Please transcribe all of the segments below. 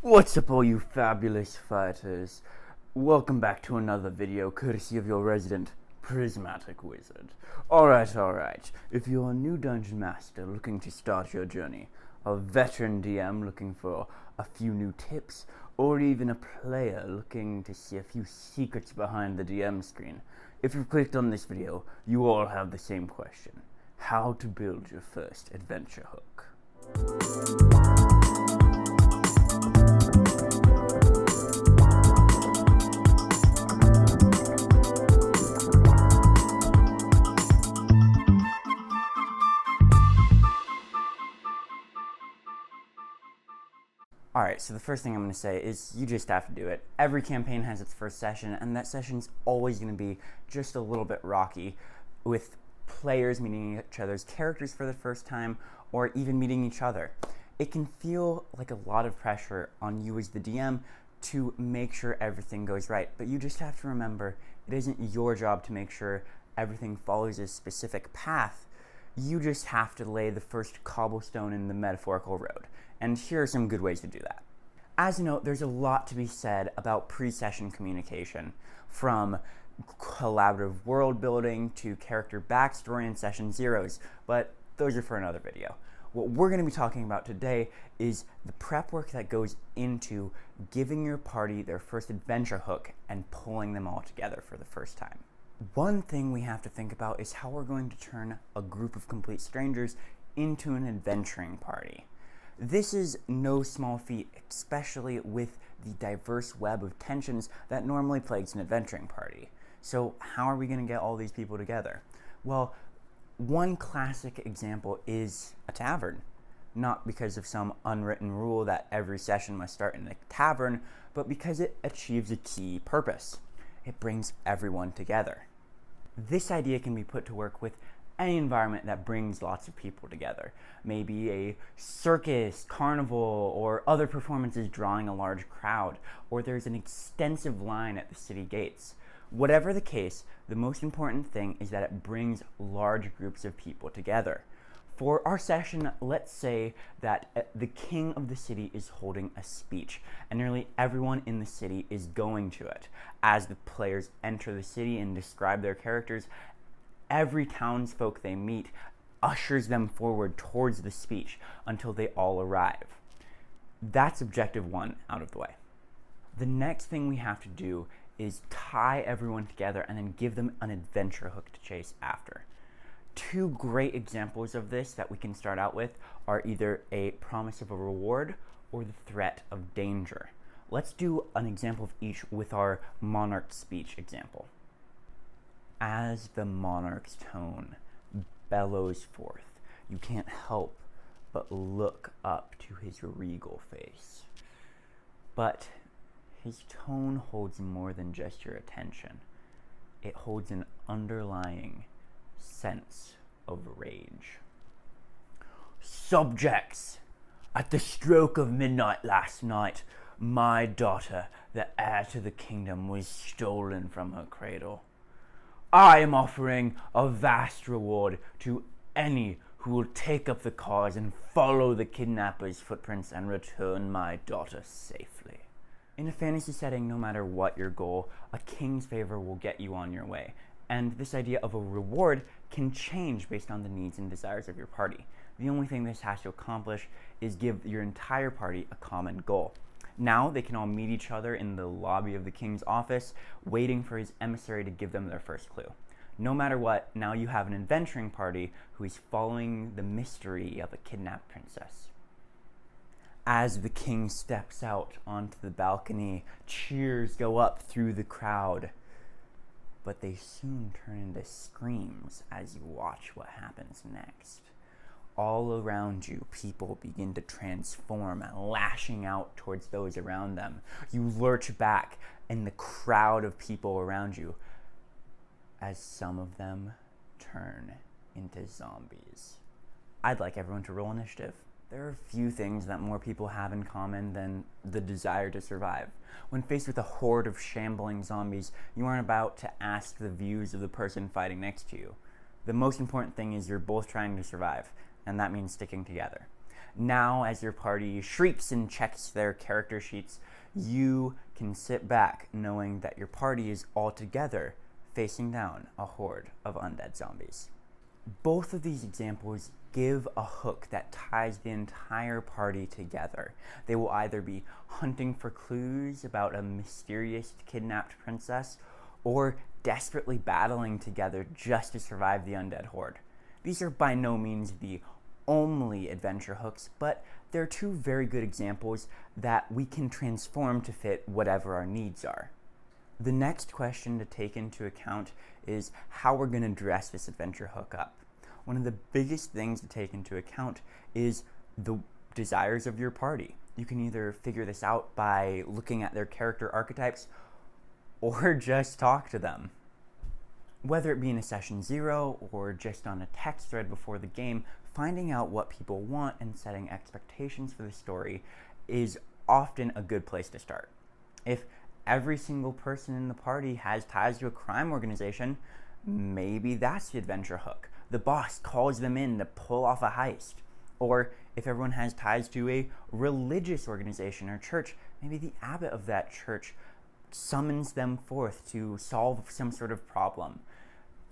What's up, all you fabulous fighters? Welcome back to another video courtesy of your resident prismatic wizard. Alright. If you're a new dungeon master looking to start your journey, a veteran DM looking for a few new tips, or even a player looking to see a few secrets behind the DM screen, if you've clicked on this video, you all have the same question: how to build your first adventure hook. Alright, so the first thing I'm going to say is you just have to do it. Every campaign has its first session, and that session's always going to be just a little bit rocky, with players meeting each other's characters for the first time, or even meeting each other. It can feel like a lot of pressure on you as the DM to make sure everything goes right, but you just have to remember it isn't your job to make sure everything follows a specific path. You just have to lay the first cobblestone in the metaphorical road. And here are some good ways to do that. As a note, there's a lot to be said about pre-session communication, from collaborative world building to character backstory in session zeros, but those are for another video. What we're going to be talking about today is the prep work that goes into giving your party their first adventure hook and pulling them all together for the first time. One thing we have to think about is how we're going to turn a group of complete strangers into an adventuring party. This is no small feat, especially with the diverse web of tensions that normally plagues an adventuring party. So how are we going to get all these people together? Well, one classic example is a tavern. Not because of some unwritten rule that every session must start in a tavern, but because it achieves a key purpose. It brings everyone together. This idea can be put to work with any environment that brings lots of people together. Maybe a circus, carnival, or other performances drawing a large crowd, or there's an extensive line at the city gates. Whatever the case, the most important thing is that it brings large groups of people together. For our session, let's say that the king of the city is holding a speech, and nearly everyone in the city is going to it. As the players enter the city and describe their characters, every townsfolk they meet ushers them forward towards the speech until they all arrive. That's objective one out of the way. The next thing we have to do is tie everyone together and then give them an adventure hook to chase after. Two great examples of this that we can start out with are either a promise of a reward or the threat of danger. Let's do an example of each with our monarch speech example. As the monarch's tone bellows forth, you can't help but look up to his regal face. But his tone holds more than just your attention. It holds an underlying sense of rage. Subjects, at the stroke of midnight last night, my daughter, the heir to the kingdom, was stolen from her cradle. I am offering a vast reward to any who will take up the cause and follow the kidnapper's footprints and return my daughter safely. In a fantasy setting, no matter what your goal, a king's favor will get you on your way. And this idea of a reward can change based on the needs and desires of your party. The only thing this has to accomplish is give your entire party a common goal. Now they can all meet each other in the lobby of the king's office, waiting for his emissary to give them their first clue. No matter what, now you have an adventuring party who is following the mystery of a kidnapped princess. As the king steps out onto the balcony, cheers go up through the crowd. But they soon turn into screams as you watch what happens next. All around you, people begin to transform, lashing out towards those around them. You lurch back in the crowd of people around you as some of them turn into zombies. I'd like everyone to roll initiative. There are few things that more people have in common than the desire to survive. When faced with a horde of shambling zombies, you aren't about to ask the views of the person fighting next to you. The most important thing is you're both trying to survive, and that means sticking together. Now, as your party shrieks and checks their character sheets, you can sit back knowing that your party is all together facing down a horde of undead zombies. Both of these examples give a hook that ties the entire party together. They will either be hunting for clues about a mysterious kidnapped princess, or desperately battling together just to survive the undead horde. These are by no means the only adventure hooks, but they're two very good examples that we can transform to fit whatever our needs are. The next question to take into account is how we're going to dress this adventure hook up. One of the biggest things to take into account is the desires of your party. You can either figure this out by looking at their character archetypes or just talk to them. Whether it be in a session 0 or just on a text thread before the game, finding out what people want and setting expectations for the story is often a good place to start. If every single person in the party has ties to a crime organization, maybe that's the adventure hook. The boss calls them in to pull off a heist. Or if everyone has ties to a religious organization or church, maybe the abbot of that church summons them forth to solve some sort of problem.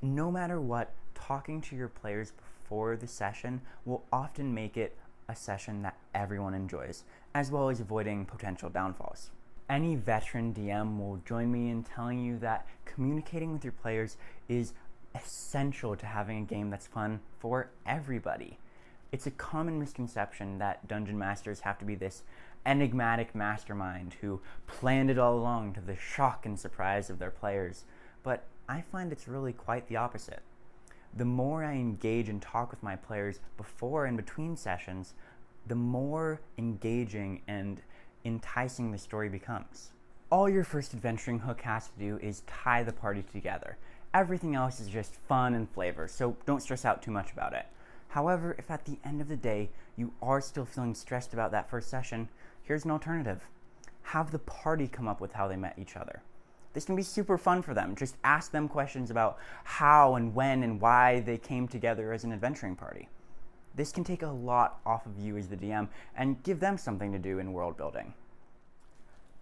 No matter what, talking to your players before the session will often make it a session that everyone enjoys, as well as avoiding potential downfalls. Any veteran DM will join me in telling you that communicating with your players is essential to having a game that's fun for everybody. It's a common misconception that dungeon masters have to be this enigmatic mastermind who planned it all along to the shock and surprise of their players, but I find it's really quite the opposite. The more I engage and talk with my players before and between sessions, the more engaging and enticing the story becomes. All your first adventuring hook has to do is tie the party together. Everything else is just fun and flavor, so don't stress out too much about it. However, if at the end of the day you are still feeling stressed about that first session, here's an alternative. Have the party come up with how they met each other. This can be super fun for them. Just ask them questions about how and when and why they came together as an adventuring party. This can take a lot off of you as the DM and give them something to do in world building.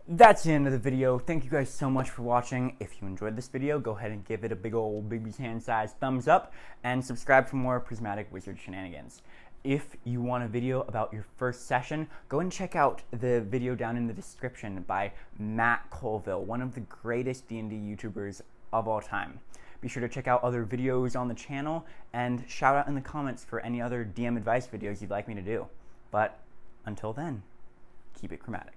That's the end of the video. Thank you guys so much for watching. If you enjoyed this video, go ahead and give it a big old baby's hand sized thumbs up and subscribe for more Prismatic Wizard shenanigans. If you want a video about your first session, go and check out the video down in the description by Matt Colville, one of the greatest D&D YouTubers of all time. Be sure to check out other videos on the channel and shout out in the comments for any other DM advice videos you'd like me to do. But until then, keep it chromatic.